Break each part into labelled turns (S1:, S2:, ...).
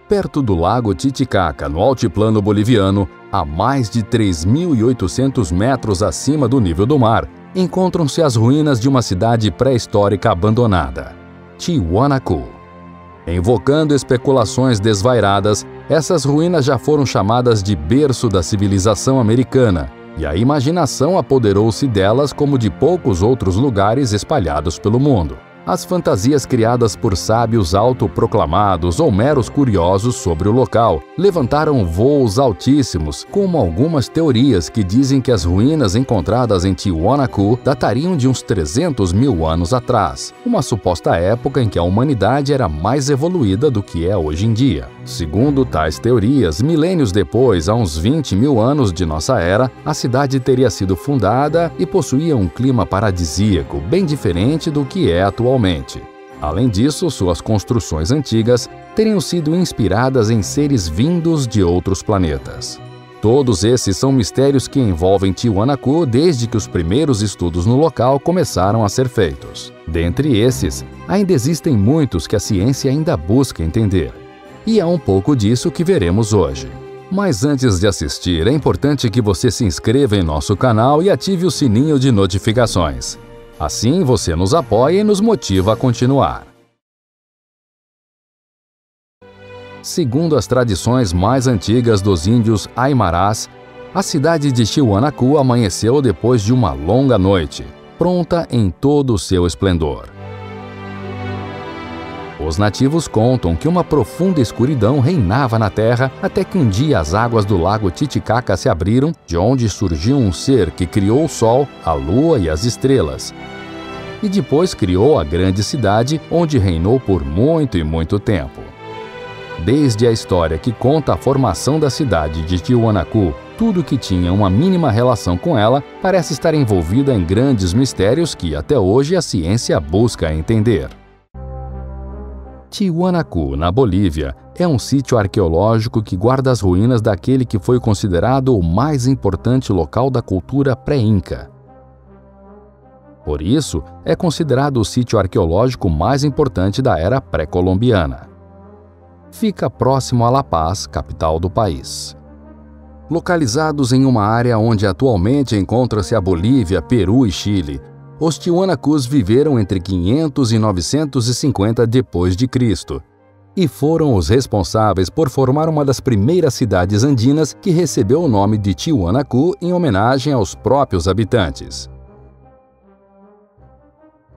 S1: Perto do lago Titicaca, no altiplano boliviano, a mais de 3.800 metros acima do nível do mar, encontram-se as ruínas de uma cidade pré-histórica abandonada, Tiwanaku. Invocando especulações desvairadas, essas ruínas já foram chamadas de berço da civilização americana, e a imaginação apoderou-se delas como de poucos outros lugares espalhados pelo mundo. As fantasias criadas por sábios autoproclamados ou meros curiosos sobre o local levantaram voos altíssimos, como algumas teorias que dizem que as ruínas encontradas em Tiwanaku datariam de uns 300 mil anos atrás, uma suposta época em que a humanidade era mais evoluída do que é hoje em dia. Segundo tais teorias, milênios depois, a uns 20 mil anos de nossa era, a cidade teria sido fundada e possuía um clima paradisíaco, bem diferente do que é atualmente. Além disso, suas construções antigas teriam sido inspiradas em seres vindos de outros planetas. Todos esses são mistérios que envolvem Tiwanaku desde que os primeiros estudos no local começaram a ser feitos. Dentre esses, ainda existem muitos que a ciência ainda busca entender. E é um pouco disso que veremos hoje. Mas antes de assistir, é importante que você se inscreva em nosso canal e ative o sininho de notificações. Assim você nos apoia e nos motiva a continuar. Segundo as tradições mais antigas dos índios Aimarás, a cidade de Tiwanaku amanheceu depois de uma longa noite, pronta em todo o seu esplendor. Os nativos contam que uma profunda escuridão reinava na terra até que um dia as águas do lago Titicaca se abriram, de onde surgiu um ser que criou o sol, a lua e as estrelas. E depois criou a grande cidade, onde reinou por muito e muito tempo. Desde a história que conta a formação da cidade de Tiwanaku, tudo que tinha uma mínima relação com ela parece estar envolvida em grandes mistérios que até hoje a ciência busca entender. Tiwanaku, na Bolívia, é um sítio arqueológico que guarda as ruínas daquele que foi considerado o mais importante local da cultura pré-inca. Por isso, é considerado o sítio arqueológico mais importante da era pré-colombiana. Fica próximo a La Paz, capital do país. Localizados em uma área onde atualmente encontra-se a Bolívia, Peru e Chile, os Tiwanakus viveram entre 500 e 950 d.C. e foram os responsáveis por formar uma das primeiras cidades andinas que recebeu o nome de Tiwanaku em homenagem aos próprios habitantes.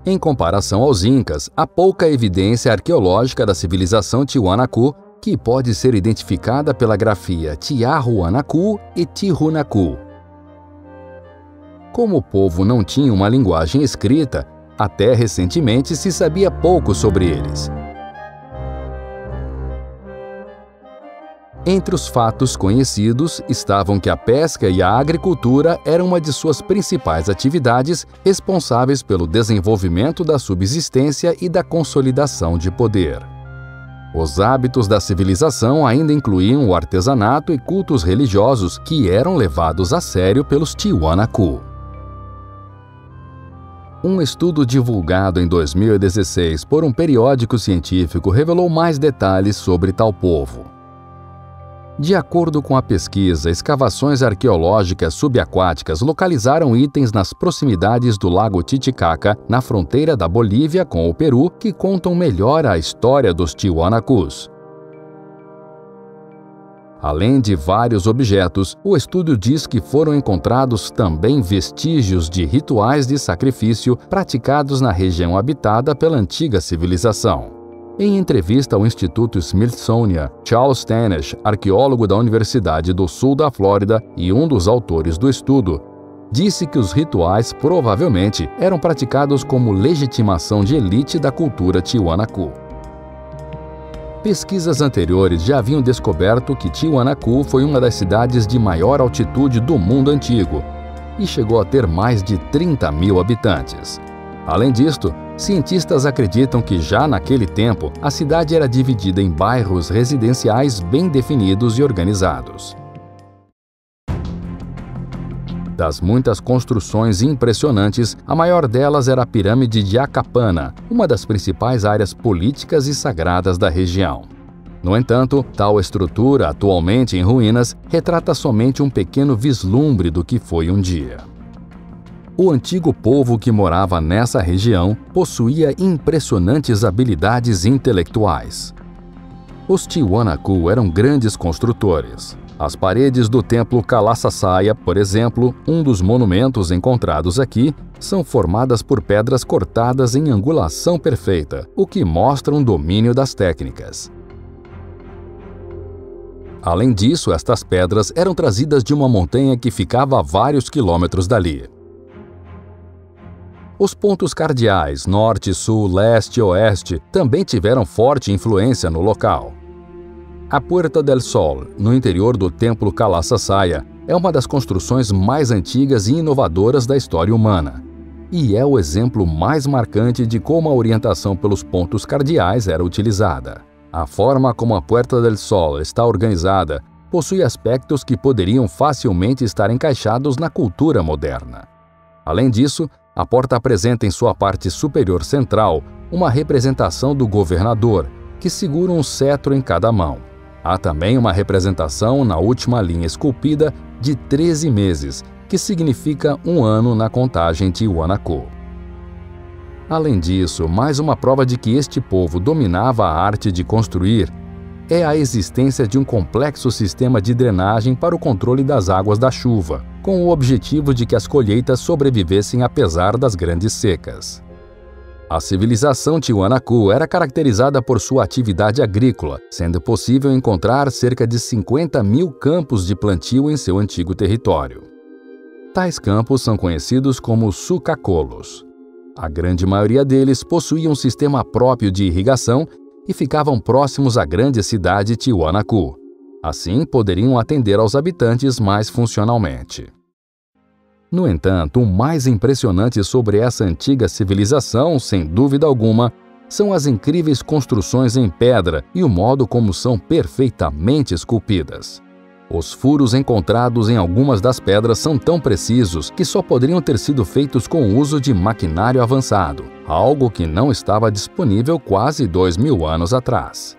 S1: Em comparação aos Incas, há pouca evidência arqueológica da civilização Tiwanaku, que pode ser identificada pela grafia Tiahuanacu e Tihunacu. Como o povo não tinha uma linguagem escrita, até recentemente se sabia pouco sobre eles. Entre os fatos conhecidos estavam que a pesca e a agricultura eram uma de suas principais atividades, responsáveis pelo desenvolvimento da subsistência e da consolidação de poder. Os hábitos da civilização ainda incluíam o artesanato e cultos religiosos que eram levados a sério pelos Tiwanaku. Um estudo divulgado em 2016 por um periódico científico revelou mais detalhes sobre tal povo. De acordo com a pesquisa, escavações arqueológicas subaquáticas localizaram itens nas proximidades do lago Titicaca, na fronteira da Bolívia com o Peru, que contam melhor a história dos Tiwanakus. Além de vários objetos, o estudo diz que foram encontrados também vestígios de rituais de sacrifício praticados na região habitada pela antiga civilização. Em entrevista ao Instituto Smithsonian, Charles Tanesh, arqueólogo da Universidade do Sul da Flórida e um dos autores do estudo, disse que os rituais provavelmente eram praticados como legitimação de elite da cultura Tiwanaku. Pesquisas anteriores já haviam descoberto que Tiwanaku foi uma das cidades de maior altitude do mundo antigo e chegou a ter mais de 30 mil habitantes. Além disto, cientistas acreditam que já naquele tempo a cidade era dividida em bairros residenciais bem definidos e organizados. Das muitas construções impressionantes, a maior delas era a Pirâmide de Acapana, uma das principais áreas políticas e sagradas da região. No entanto, tal estrutura, atualmente em ruínas, retrata somente um pequeno vislumbre do que foi um dia. O antigo povo que morava nessa região possuía impressionantes habilidades intelectuais. Os Tiwanaku eram grandes construtores. As paredes do templo Kalasasaya, por exemplo, um dos monumentos encontrados aqui, são formadas por pedras cortadas em angulação perfeita, o que mostra um domínio das técnicas. Além disso, estas pedras eram trazidas de uma montanha que ficava a vários quilômetros dali. Os pontos cardeais, norte, sul, leste e oeste, também tiveram forte influência no local. A Puerta del Sol, no interior do templo Kalasasaya, é uma das construções mais antigas e inovadoras da história humana, e é o exemplo mais marcante de como a orientação pelos pontos cardeais era utilizada. A forma como a Puerta del Sol está organizada possui aspectos que poderiam facilmente estar encaixados na cultura moderna. Além disso, a porta apresenta em sua parte superior central uma representação do governador, que segura um cetro em cada mão. Há também uma representação na última linha esculpida de 13 meses, que significa um ano na contagem Tiwanaku. Além disso, mais uma prova de que este povo dominava a arte de construir é a existência de um complexo sistema de drenagem para o controle das águas da chuva, com o objetivo de que as colheitas sobrevivessem apesar das grandes secas. A civilização Tiwanaku era caracterizada por sua atividade agrícola, sendo possível encontrar cerca de 50.000 campos de plantio em seu antigo território. Tais campos são conhecidos como sucacolos. A grande maioria deles possuía um sistema próprio de irrigação e ficavam próximos à grande cidade Tiwanaku. Assim, poderiam atender aos habitantes mais funcionalmente. No entanto, o mais impressionante sobre essa antiga civilização, sem dúvida alguma, são as incríveis construções em pedra e o modo como são perfeitamente esculpidas. Os furos encontrados em algumas das pedras são tão precisos que só poderiam ter sido feitos com o uso de maquinário avançado, algo que não estava disponível quase 2.000 anos atrás.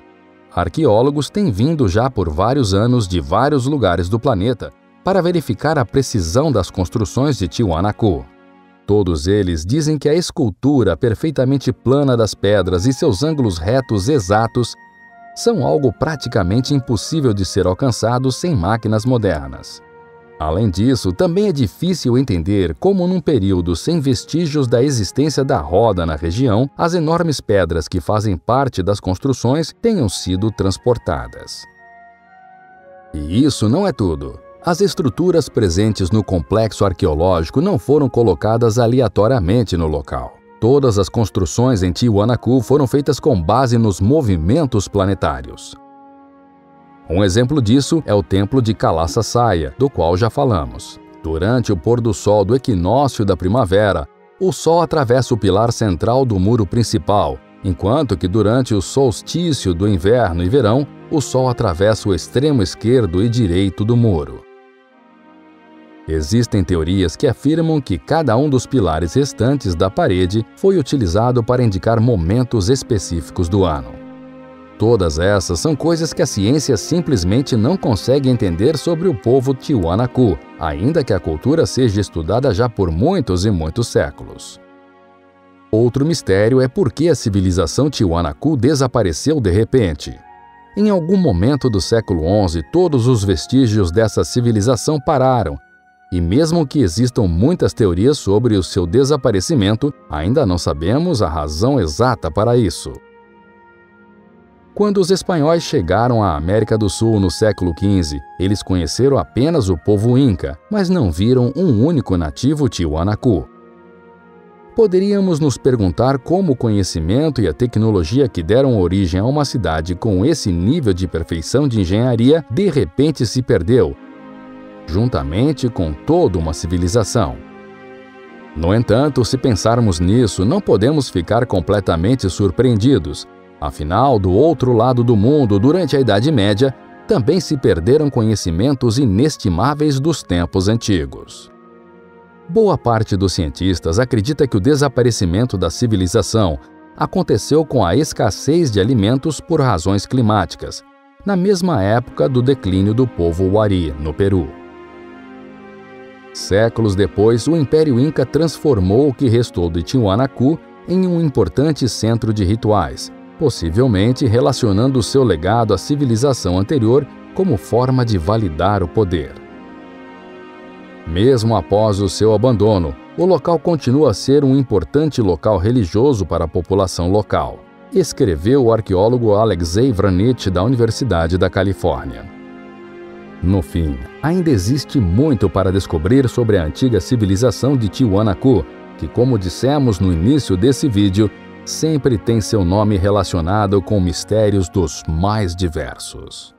S1: Arqueólogos têm vindo já por vários anos de vários lugares do planeta para verificar a precisão das construções de Tiwanaku. Todos eles dizem que a escultura perfeitamente plana das pedras e seus ângulos retos exatos são algo praticamente impossível de ser alcançado sem máquinas modernas. Além disso, também é difícil entender como, num período sem vestígios da existência da roda na região, as enormes pedras que fazem parte das construções tenham sido transportadas. E isso não é tudo. As estruturas presentes no complexo arqueológico não foram colocadas aleatoriamente no local. Todas as construções em Tiwanaku foram feitas com base nos movimentos planetários. Um exemplo disso é o templo de Kalasasaya, do qual já falamos. Durante o pôr do sol do equinócio da primavera, o sol atravessa o pilar central do muro principal, enquanto que durante o solstício do inverno e verão, o sol atravessa o extremo esquerdo e direito do muro. Existem teorias que afirmam que cada um dos pilares restantes da parede foi utilizado para indicar momentos específicos do ano. Todas essas são coisas que a ciência simplesmente não consegue entender sobre o povo Tiwanaku, ainda que a cultura seja estudada já por muitos e muitos séculos. Outro mistério é por que a civilização Tiwanaku desapareceu de repente. Em algum momento do século XI, todos os vestígios dessa civilização pararam, e mesmo que existam muitas teorias sobre o seu desaparecimento, ainda não sabemos a razão exata para isso. Quando os espanhóis chegaram à América do Sul no século XV, eles conheceram apenas o povo Inca, mas não viram um único nativo Tiwanaku. Poderíamos nos perguntar como o conhecimento e a tecnologia que deram origem a uma cidade com esse nível de perfeição de engenharia de repente se perdeu, juntamente com toda uma civilização. No entanto, se pensarmos nisso, não podemos ficar completamente surpreendidos. Afinal, do outro lado do mundo, durante a Idade Média, também se perderam conhecimentos inestimáveis dos tempos antigos. Boa parte dos cientistas acredita que o desaparecimento da civilização aconteceu com a escassez de alimentos por razões climáticas, na mesma época do declínio do povo Wari, no Peru. Séculos depois, o Império Inca transformou o que restou de Tiwanaku em um importante centro de rituais, possivelmente relacionando seu legado à civilização anterior como forma de validar o poder. Mesmo após o seu abandono, o local continua a ser um importante local religioso para a população local, escreveu o arqueólogo Alexei Vranich da Universidade da Califórnia. No fim, ainda existe muito para descobrir sobre a antiga civilização de Tiwanaku, que, como dissemos no início desse vídeo, sempre tem seu nome relacionado com mistérios dos mais diversos.